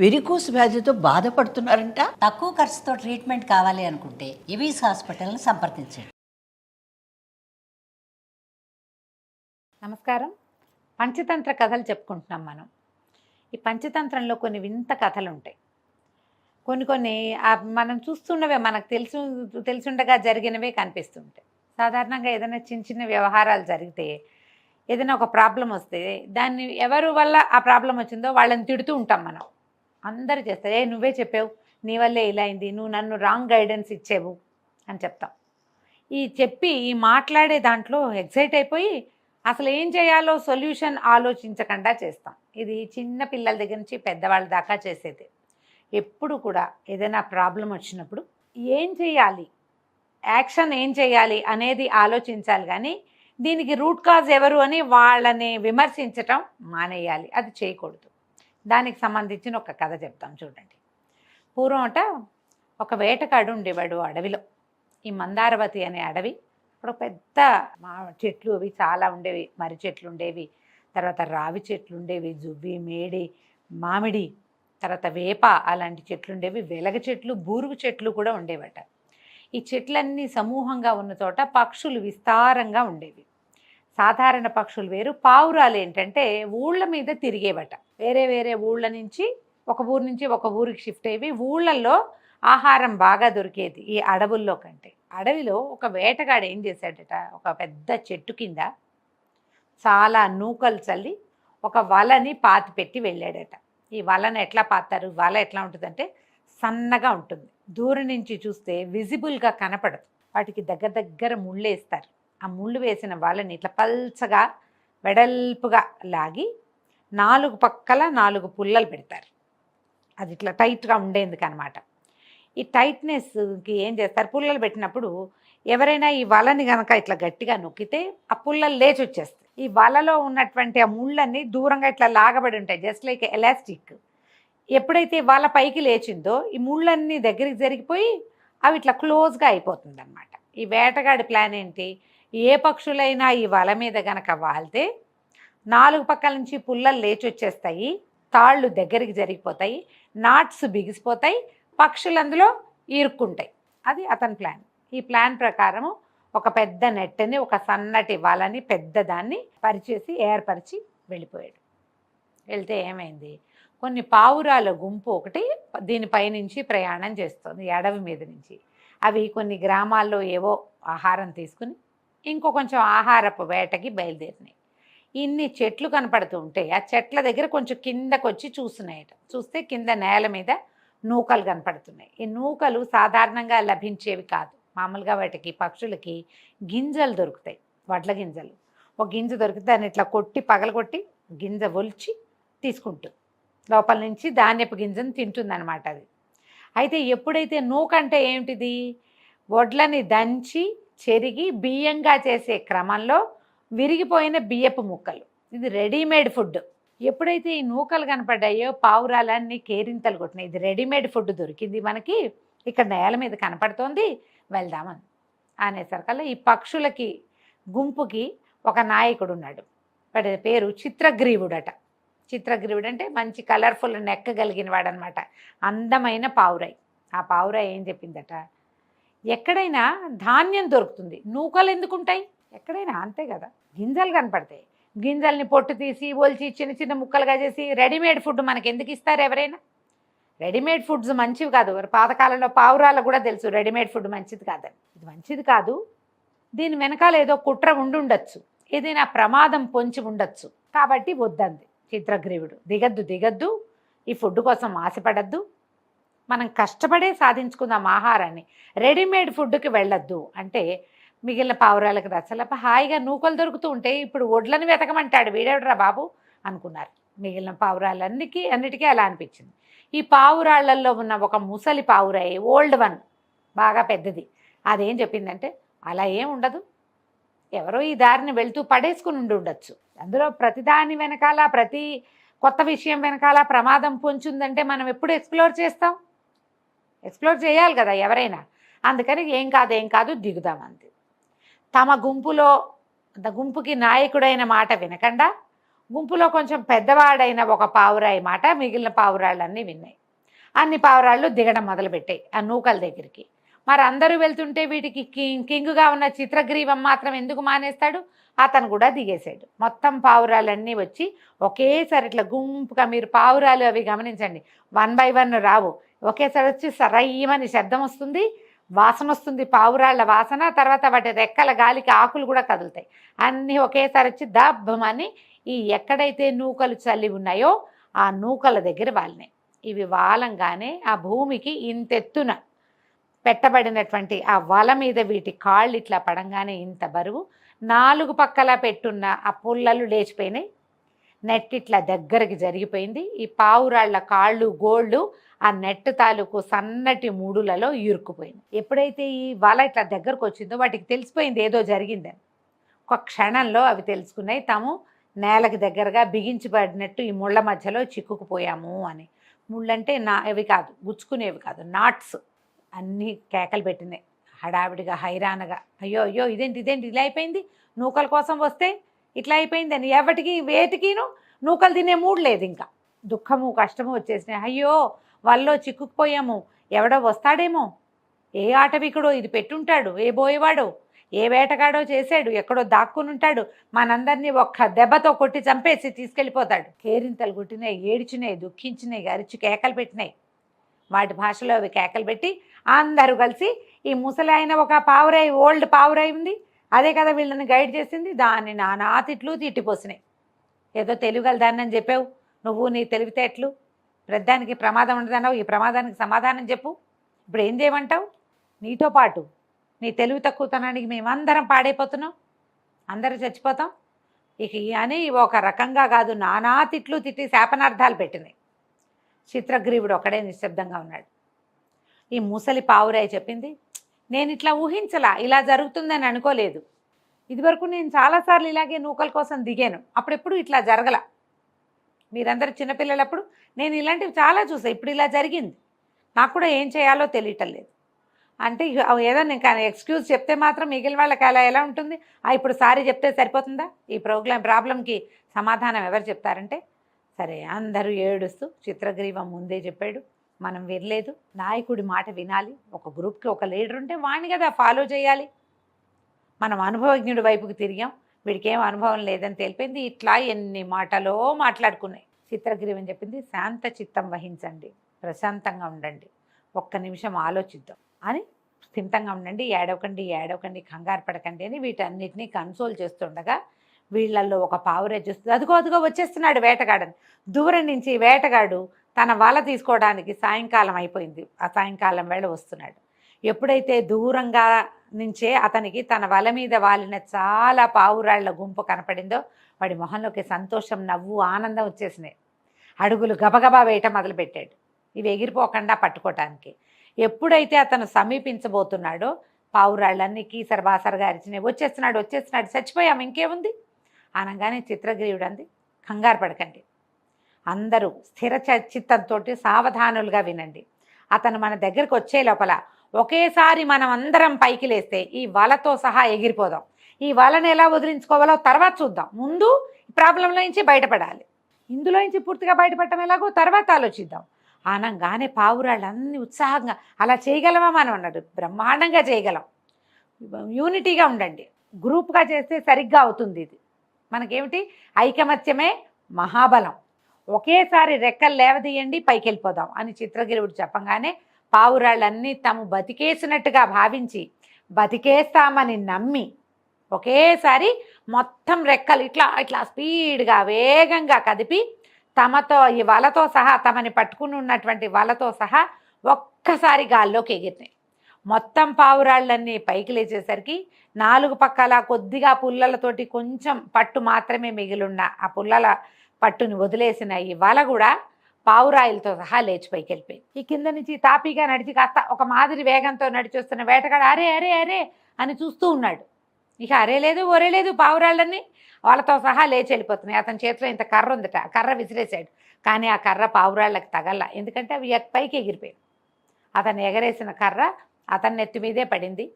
Varicose వ్యాధితో బాధపడుతున్నారంట. తక్కువ ఖర్చుతో ట్రీట్మెంట్ కావాలి అనుకుంటే ఎవిస్ హాస్పిటల్ని సంప్రదించండి. నమస్కారం. పంచతంత్ర కథలు చెప్పుకుంటున్నాం మనం. ఈ పంచతంత్రంలో కొన్ని వింత కథలు ఉంటాయి. కొన్ని మనం చూస్తున్నవే, మనకు తెలుసుండగా జరిగినవే కనిపిస్తుంటాయి. సాధారణంగా ఏదైనా చిన్న చిన్న వ్యవహారాలు జరిగితే, ఏదైనా ఒక ప్రాబ్లం వస్తే దాన్ని ఎవరి వల్ల ఆ ప్రాబ్లం వచ్చిందో వాళ్ళని తిడుతూ ఉంటాం మనం. అందరూ చేస్తారు, నువ్వే చెప్పావు, నీ వల్లే ఇలా అయింది, నువ్వు నన్ను రాంగ్ గైడెన్స్ ఇచ్చేవు అని చెప్తాం. ఈ మాట్లాడే దాంట్లో ఎగ్జైట్ అయిపోయి అసలు ఏం చేయాలో సొల్యూషన్ ఆలోచించకుండా చేస్తాం. ఇది చిన్న పిల్లల దగ్గర నుంచి పెద్దవాళ్ళ దాకా చేసేది. ఎప్పుడు కూడా ఏదైనా ప్రాబ్లం వచ్చినప్పుడు ఏం చేయాలి, యాక్షన్ ఏం చేయాలి అనేది ఆలోచించాలి, కానీ దీనికి రూట్ కాజ్ ఎవరు అని వాళ్ళని విమర్శించటం మానేయాలి. అది చేయకూడదు. దానికి సంబంధించిన ఒక కథ చెప్తాం చూడండి. పూర్వమట ఒక వేటగాడు ఉండేవాడు అడవిలో. ఈ మందారవతి అనే అడవి, అక్కడ పెద్ద చెట్లు అవి చాలా ఉండేవి. మర్రి చెట్లు ఉండేవి, తర్వాత రావి చెట్లు ఉండేవి, జువ్వి, మేడి, మామిడి, తర్వాత వేప అలాంటి చెట్లు ఉండేవి. వెలగ చెట్లు, బూరుగు చెట్లు కూడా ఉండేవట. ఈ చెట్లన్నీ సమూహంగా ఉన్న చోట పక్షులు విస్తారంగా ఉండేవి. సాధారణ పక్షులు వేరు, పావురాలు ఏంటంటే ఊళ్ళ మీద తిరిగేవట. వేరే వేరే ఊళ్ళ నుంచి ఒక ఊరు నుంచి ఒక ఊరికి షిఫ్ట్ అయ్యి ఊళ్ళల్లో ఆహారం బాగా దొరికేది ఈ అడవుల్లో కంటే. అడవిలో ఒక వేటగాడు ఏం చేశాడట, ఒక పెద్ద చెట్టు కింద చాలా నూకలు చల్లి ఒక వలని పాతి పెట్టి వెళ్ళాడట. ఈ వలను ఎట్లా పాతారు, వల ఎట్లా ఉంటుందంటే సన్నగా ఉంటుంది, దూరం నుంచి చూస్తే విజిబుల్గా కనపడదు. వాటికి దగ్గర దగ్గర ముళ్ళు వేస్తారు. ఆ ముళ్ళు వేసిన వలని ఇట్లా పల్చగా వెడల్పుగా లాగి 4 పక్కల 4 పుల్లలు పెడతారు. అది ఇట్లా టైట్గా ఉండేందుకు అనమాట. ఈ టైట్నెస్కి ఏం చేస్తారు, పుల్లలు పెట్టినప్పుడు ఎవరైనా ఈ వలని కనుక ఇట్లా గట్టిగా నొక్కితే ఆ పుల్లలు లేచి వచ్చేస్తాయి. ఈ వలలో ఉన్నటువంటి ఆ ముళ్ళన్నీ దూరంగా ఇట్లా లాగబడి ఉంటాయి, జస్ట్ లైక్ ఎలాస్టిక్. ఎప్పుడైతే వల పైకి లేచిందో ఈ ముళ్ళన్నీ దగ్గరికి జరిగిపోయి అవి ఇట్లా క్లోజ్గా అయిపోతుంది అనమాట. ఈ వేటగాడి ప్లాన్ ఏంటి, ఏ పక్షులైనా ఈ వల మీద గనక వాళ్తే 4 పక్కల నుంచి పుల్లలు లేచి వచ్చేస్తాయి, తాళ్ళు దగ్గరికి జరిగిపోతాయి, నాట్స్ బిగిసిపోతాయి, పక్షులు అందులో ఇరుక్కుంటాయి. అది అతని ప్లాన్. ఈ ప్లాన్ ప్రకారము ఒక పెద్ద నెట్టని, ఒక సన్నటి వలని పెద్దదాన్ని పరిచేసి ఏర్పరిచి వెళ్ళిపోయాడు. వెళ్తే ఏమైంది, కొన్ని పావురాల గుంపు ఒకటి దీనిపైనుంచి ప్రయాణం చేస్తుంది అడవి మీద నుంచి. అవి కొన్ని గ్రామాల్లో ఏవో ఆహారం తీసుకుని ఇంకో కొంచెం ఆహారపు వేటకి బయలుదేరినాయి. ఇన్ని చెట్లు కనపడుతూ ఉంటే ఆ చెట్ల దగ్గర కొంచెం కిందకు వచ్చి చూస్తున్నాయట. చూస్తే కింద నేల మీద నూకలు కనపడుతున్నాయి. ఈ నూకలు సాధారణంగా లభించేవి కాదు. మామూలుగా వాటికి పక్షులకి గింజలు దొరుకుతాయి, వడ్ల గింజలు. ఒక గింజ దొరికితే దాన్ని ఇట్లా కొట్టి పగలగొట్టి గింజ ఒలిచి తీసుకుంటుంది, లోపల నుంచి ధాన్యపు గింజను తింటుందన్నమాట అది. అయితే ఎప్పుడైతే నూకంటే ఏమిటిది, వడ్లని దంచి చెరిగి బియ్యంగా చేసే క్రమంలో విరిగిపోయిన బియ్యపు ముక్కలు, ఇది రెడీమేడ్ ఫుడ్. ఎప్పుడైతే ఈ నూకలు కనపడ్డాయో పావురాలన్నీ కేరింతలు కొట్టినాయి. ఇది రెడీమేడ్ ఫుడ్ దొరికింది మనకి, ఇక్కడ నేల మీద కనపడుతోంది, వెళ్దామని అనేసరికల్లా ఈ పక్షులకి గుంపుకి ఒక నాయకుడు ఉన్నాడు. వాడి పేరు చిత్రగ్రీవుడట. చిత్రగ్రీవుడు అంటే మంచి కలర్ఫుల్ నెక్క కలిగిన వాడనమాట, అందమైన పావురాయి. ఆ పావురాయి ఏం చెప్పిందట, ఎక్కడైనా ధాన్యం దొరుకుతుంది, నూకలు ఎందుకుంటాయి, ఎక్కడైనా అంతే కదా, గింజలు కనపడతాయి, గింజల్ని పొట్టు తీసి ఒలిచి చిన్న చిన్న ముక్కలుగా చేసి రెడీమేడ్ ఫుడ్ మనకి ఎందుకు ఇస్తారు ఎవరైనా. రెడీమేడ్ ఫుడ్స్ మంచివి కాదు. పాతకాలంలో పావురాలకు కూడా తెలుసు రెడీమేడ్ ఫుడ్ మంచిది కాదని. ఇది మంచిది కాదు, దీని వెనకాల ఏదో కుట్ర ఉండొచ్చు, ఏదైనా ప్రమాదం పొంచి ఉండొచ్చు, కాబట్టి వద్దంది చిత్రగ్రీవుడు. దిగద్దు, ఈ ఫుడ్ కోసం ఆశపడద్దు, మనం కష్టపడే సాధించుకుందాం ఆహారాన్ని, రెడీమేడ్ ఫుడ్కి వెళ్ళొద్దు అంటే మిగిలిన పావురాలకు రచ్చలప హాయిగా నూకలు దొరుకుతూ ఉంటే ఇప్పుడు వడ్లను వెతకమంటాడు వీడెవడరా బాబు అనుకున్నారు. మిగిలిన అన్నిటికీ అలా అనిపించింది. ఈ పావురాళ్లలో ఉన్న ఒక ముసలి పావురాయి, ఓల్డ్ వన్, బాగా పెద్దది, అదేం చెప్పిందంటే అలా ఏం ఉండదు, ఎవరో ఈ దారిని వెళ్తూ పడేసుకుని ఉండొచ్చు, అందులో ప్రతిదాని వెనకాల ప్రతి కొత్త విషయం వెనకాల ప్రమాదం పొంచుందంటే మనం ఎప్పుడు ఎక్స్ప్లోర్ చేస్తాం, ఎక్స్ప్లోర్ చేయాలి కదా ఎవరైనా. అందుకని ఏం కాదు దిగుదామంది. తమ గుంపుకి నాయకుడైన మాట వినకుండా గుంపులో కొంచెం పెద్దవాడైన ఒక పావురాయి మాట మిగిలిన పావురాళ్ళన్నీ విన్నాయి. అన్ని పావురాళ్ళు దిగడం మొదలుపెట్టాయి ఆ నూకల దగ్గరికి. మరి అందరూ వెళ్తుంటే వీటికి కింగుగా ఉన్న చిత్రగ్రీవం మాత్రం ఎందుకు మానేస్తాడు? అతను కూడా దిగేశాడు. మొత్తం పావురాలన్నీ వచ్చి ఒకేసారి ఇట్లా గుంపుగా, మీరు పావురాలు అవి గమనించండి, 1 by 1 రావు, ఒకేసారి వచ్చి సరయ్యమని శబ్దం వస్తుంది, వాసన వస్తుంది, పావురాళ్ల వాసన. తర్వాత వాటి రెక్కల గాలికి ఆకులు కూడా కదులుతాయి. అన్నీ ఒకేసారి వచ్చి దబ్బమని ఈ ఎక్కడైతే నూకలు చల్లి ఉన్నాయో ఆ నూకల దగ్గర వాలినాయి. ఇవి వాలంగానే ఆ భూమికి ఇంతెత్తున పెట్టబడినటువంటి ఆ వల మీద వీటి కాళ్ళు ఇట్లా పడంగానే ఇంత బరువు 4 పక్కల పెట్టున్న ఆ పుల్లలు లేచిపోయినాయి. నెట్ ఇట్లా దగ్గరికి జరిగిపోయింది. ఈ పావురాళ్ల కాళ్ళు గోళ్ళు ఆ నెట్ తాలూకు సన్నటి మూడులలో ఇరుక్కుపోయింది. ఎప్పుడైతే ఈ వల ఇట్లా దగ్గరకు వచ్చిందో వాటికి తెలిసిపోయింది ఏదో జరిగిందని. ఒక క్షణంలో అవి తెలుసుకున్నాయి తాము నేలకి దగ్గరగా బిగించబడినట్టు ఈ ముళ్ళ మధ్యలో చిక్కుకుపోయాము అని. ముళ్ళంటే ఇవి కాదు, గుచ్చుకునేవి కాదు, నాట్స్. అన్నీ కేకలు పెట్టినాయి హడావిడిగా, హైరానగా. అయ్యో అయ్యో ఇదేంటి ఇలా అయిపోయింది, నూకల కోసం వస్తే ఇట్లా అయిపోయిందని. ఎవటికి వేటికిను నూకలు తినే మూడు లేదు. ఇంకా దుఃఖము కష్టము వచ్చేసినాయి. అయ్యో వాళ్ళలో చిక్కుకుపోయాము, ఎవడో వస్తాడేమో, ఏ ఆటవికుడో ఇది పెట్టుంటాడు, ఏ బోయేవాడో, ఏ వేటగాడో చేశాడు, ఎక్కడో దాక్కుని ఉంటాడు, మనందరినీ ఒక్క దెబ్బతో కొట్టి చంపేసి తీసుకెళ్ళిపోతాడు. కేరింతలు కొట్టినాయి, ఏడ్చినాయి, దుఃఖించినాయి, అరిచి కేకలు పెట్టినాయి. వాటి భాషలో అవి కేకలు పెట్టి అందరూ కలిసి ఈ ముసలైన ఒక పావురాయి, ఓల్డ్ పావురాయి ఉంది, అదే కదా వీళ్ళని గైడ్ చేసింది, దాన్ని నానా తిట్లు తిట్టిపోసినాయి. ఏదో తెలివిగల దాన్ని అని చెప్పావు నువ్వు, నీ తెలివితేటలు, ప్రధానికి ప్రమాదం ఉండదన్నావు, ఈ ప్రమాదానికి సమాధానం చెప్పు, ఇప్పుడు ఏం చేయమంటావు? నీతో పాటు నీ తెలివి తక్కువతనానికి మేమందరం పాడైపోతున్నాం, అందరూ చచ్చిపోతాం ఇక అని ఒక రకంగా కాదు, నానా తిట్లు తిట్టి శాపనార్థాలు పెట్టినాయి. చిత్రగ్రీవుడు ఒక్కడే నిశ్శబ్దంగా ఉన్నాడు. ఈ ముసలి పావురాయి చెప్పింది, నేను ఇట్లా ఊహించలా, ఇలా జరుగుతుందని అనుకోలేదు. ఇదివరకు నేను చాలాసార్లు ఇలాగే నూకల కోసం దిగాను, అప్పుడెప్పుడు ఇట్లా జరగల. మీరందరూ చిన్నపిల్లలప్పుడు నేను ఇలాంటివి చాలా చూసాను, ఇప్పుడు ఇలా జరిగింది, నాకు కూడా ఏం చేయాలో తెలియటం లేదు అంటే ఏదో నేను ఎక్స్క్యూజ్ చెప్తే మాత్రం మిగిలిన వాళ్ళకి అలా ఎలా ఉంటుంది? ఇప్పుడు సారీ చెప్తే సరిపోతుందా? ఈ ప్రాబ్లంకి సమాధానం ఎవరు చెప్తారంటే, సరే అందరూ ఏడుస్తూ చిత్రగ్రీవం ముందే చెప్పాడు, మనం వినలేదు, నాయకుడి మాట వినాలి, ఒక గ్రూప్కి ఒక లీడర్ ఉంటే వాణ్ణి కదా ఫాలో చేయాలి, మనం అనుభవజ్ఞుడి వైపుకి తిరిగాం, వీడికి ఏం అనుభవం లేదని తెలిపింది. ఇట్లా ఎన్ని మాటలో మాట్లాడుకున్నాయి. చిత్రగ్రీవం చెప్పింది, శాంత చిత్తం వహించండి, ప్రశాంతంగా ఉండండి, ఒక్క నిమిషం ఆలోచిద్దాం అని, స్థితంగా ఉండండి, ఏడవకండి, కంగారు పడకండి అని వీటన్నిటినీ కన్సోల్ చేస్తుండగా వీళ్ళల్లో ఒక పావురే చూస్తుంది, అదిగో వచ్చేస్తున్నాడు వేటగాడని. దూరం నుంచి వేటగాడు తన వల తీసుకోవడానికి సాయంకాలం అయిపోయింది, ఆ సాయంకాలం వేళ వస్తున్నాడు. ఎప్పుడైతే దూరంగా నుంచే అతనికి తన వల మీద వాలిన చాలా పావురాళ్ల గుంపు కనపడిందో వాడి మొహంలోకి సంతోషం, నవ్వు, ఆనందం వచ్చేసినాయి. అడుగులు గబగబా వేయటం మొదలుపెట్టాడు, ఇవి ఎగిరిపోకుండా పట్టుకోవటానికి. ఎప్పుడైతే అతను సమీపించబోతున్నాడో పావురాళ్ళన్నీ కీసర బాసరగా అరిచినాయి, వచ్చేస్తున్నాడు, చచ్చిపోయాము, ఇంకేముంది అనగానే చిత్రగ్రీవుడు అంది, కంగారు పడకండి, అందరూ స్థిర చిత్తంతో సావధానులుగా వినండి. అతను మన దగ్గరకు వచ్చే లోపల ఒకేసారి మనం అందరం పైకి లేస్తే ఈ వలతో సహా ఎగిరిపోదాం. ఈ వలను ఎలా వదిలించుకోవాలో తర్వాత చూద్దాం, ముందు ప్రాబ్లంలో నుంచి బయటపడాలి, ఇందులో నుంచి పూర్తిగా బయటపడటం ఎలాగో తర్వాత ఆలోచిద్దాం అనగానే పావురాళ్ళన్నీ ఉత్సాహంగా, అలా చేయగలమా మనం అన్నాడు. బ్రహ్మాండంగా చేయగలం, యూనిటీగా ఉండండి, గ్రూప్గా చేస్తే సరిగ్గా అవుతుంది. ఇది మనకేమిటి, ఐకమత్యమే మహాబలం, ఒకేసారి రెక్కలు లేవదీయండి, పైకి వెళ్ళిపోదాం అని చిత్రగిరుడు చెప్పగానే పావురాళ్ళన్నీ తాము బతికేసినట్టుగా భావించి, బతికేస్తామని నమ్మి ఒకేసారి మొత్తం రెక్కలు ఇట్లా స్పీడ్గా వేగంగా కదిపి తమతో ఈ వలతో సహా, తమని పట్టుకుని ఉన్నటువంటి వలతో సహా ఒక్కసారి గాల్లోకి ఎగిరినాయి. మొత్తం పావురాళ్ళన్నీ పైకి లేచేసరికి 4 పక్కల కొద్దిగా పుల్లలతోటి కొంచెం పట్టు మాత్రమే మిగిలిన్న ఆ పుల్లల పట్టుని వదిలేసిన ఈ వల కూడా పావురాయిలతో సహా లేచి పైకి వెళ్ళిపోయింది. ఈ కింద నుంచి తాపీగా నడిచి కాస్త ఒక మాదిరి వేగంతో నడిచి వస్తున్న వేటగాడు అరే అరే అరే అని చూస్తూ ఉన్నాడు. ఇక అరే లేదు ఒరే లేదు, పావురాళ్ళన్నీ వాళ్ళతో సహా లేచి వెళ్ళిపోతున్నాయి. అతని చేతిలో ఇంత కర్ర ఉందట, ఆ కర్ర విసిరేశాడు, కానీ ఆ కర్ర పావురాళ్ళకి తగల, ఎందుకంటే అవి పైకి ఎగిరిపోయాయి. అతను ఎగరేసిన కర్ర అతని నెత్తి మీదే పడింది,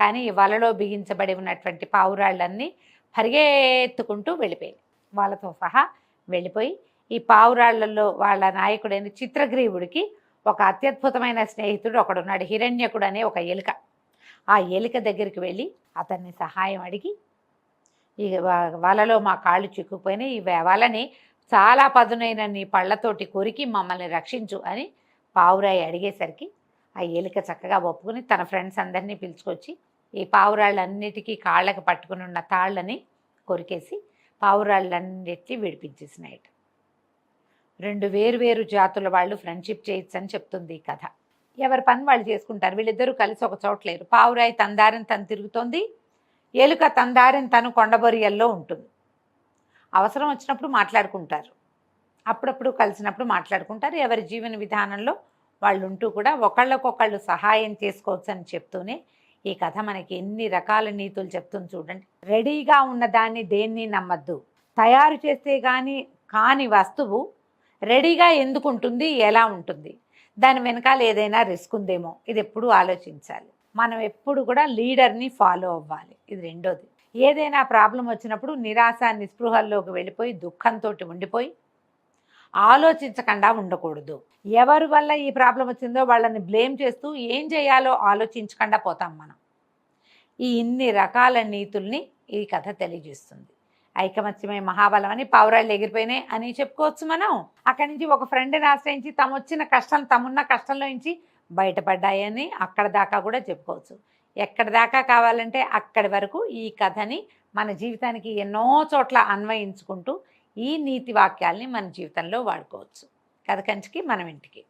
కానీ ఈ వలలో బిగించబడి ఉన్నటువంటి పావురాళ్ళన్నీ పరిగెత్తుకుంటూ వెళ్ళిపోయాయి. వాళ్ళతో సహా వెళ్ళిపోయి ఈ పావురాళ్లలో వాళ్ళ నాయకుడైన చిత్రగ్రీవుడికి ఒక అత్యద్భుతమైన స్నేహితుడు ఒకడున్నాడు, హిరణ్యకుడు అనే ఒక ఎలుక. ఆ ఎలుక దగ్గరికి వెళ్ళి అతన్ని సహాయం అడిగి ఈ వలలో మా కాళ్ళు చిక్కుపోయినాయి, ఈ వలని చాలా పదునైన నీ పళ్ళతోటి కొరికి మమ్మల్ని రక్షించు అని పావురాయి అడిగేసరికి ఆ ఎలుక చక్కగా ఒప్పుకుని తన ఫ్రెండ్స్ అందరినీ పిలుచుకొచ్చి ఈ పావురాళ్ళన్నిటికీ కాళ్ళకి పట్టుకుని ఉన్న తాళ్ళని కొరికేసి పావురాళ్ళన్నిటినీ విడిపించేసినాయట. 2 వేరు జాతుల వాళ్ళు ఫ్రెండ్షిప్ చేయొచ్చు అని చెప్తుంది ఈ కథ. ఎవరి పని వాళ్ళు చేసుకుంటారు, వీళ్ళిద్దరూ కలిసి ఒక చోట లేరు. పావురాయి తన దారిని తను తిరుగుతోంది, ఎలుక తన దారిని తను కొండబొరియల్లో ఉంటుంది. అవసరం వచ్చినప్పుడు మాట్లాడుకుంటారు, అప్పుడప్పుడు కలిసినప్పుడు మాట్లాడుకుంటారు. ఎవరి జీవన విధానంలో వాళ్ళు ఉంటూ కూడా ఒకళ్ళకొకళ్ళు సహాయం చేసుకోవచ్చు అని చెప్తూనే ఈ కథ మనకి ఎన్ని రకాల నీతులు చెప్తుంది చూడండి. రెడీగా ఉన్న దాన్ని దేన్ని నమ్మద్దు, తయారు చేస్తే కాని వస్తువు రెడీగా ఎందుకు ఉంటుంది, ఎలా ఉంటుంది, దాని వెనకాల ఏదైనా రిస్క్ ఉందేమో, ఇది ఎప్పుడూ ఆలోచించాలి. మనం ఎప్పుడు కూడా లీడర్ని ఫాలో అవ్వాలి. ఇది రెండోది. ఏదైనా ప్రాబ్లం వచ్చినప్పుడు నిరాశ నిస్పృహల్లోకి వెళ్ళిపోయి దుఃఖంతో ఉండిపోయి ఆలోచించకుండా ఉండకూడదు. ఎవరి వల్ల ఈ ప్రాబ్లం వచ్చిందో వాళ్ళని బ్లేమ్ చేస్తూ ఏం చేయాలో ఆలోచించకుండా పోతాం మనం. ఈ ఇన్ని రకాల నీతుల్ని ఈ కథ తెలియజేస్తుంది. ఐకమత్యమే మహాబలం అని పావురాళ్ళు ఎగిరిపోయినాయి అని చెప్పుకోవచ్చు మనం. అక్కడి నుంచి ఒక ఫ్రెండ్ని ఆశ్రయించి తమున్న కష్టంలో నుంచి బయటపడ్డాయని అక్కడ దాకా కూడా చెప్పుకోవచ్చు. ఎక్కడి దాకా కావాలంటే అక్కడి వరకు ఈ కథని మన జీవితానికి ఎన్నో చోట్ల అన్వయించుకుంటూ ఈ నీతి వాక్యాల్ని మన జీవితంలో వాడుకోవచ్చు. కథ కంచికి మనం ఇంటికి.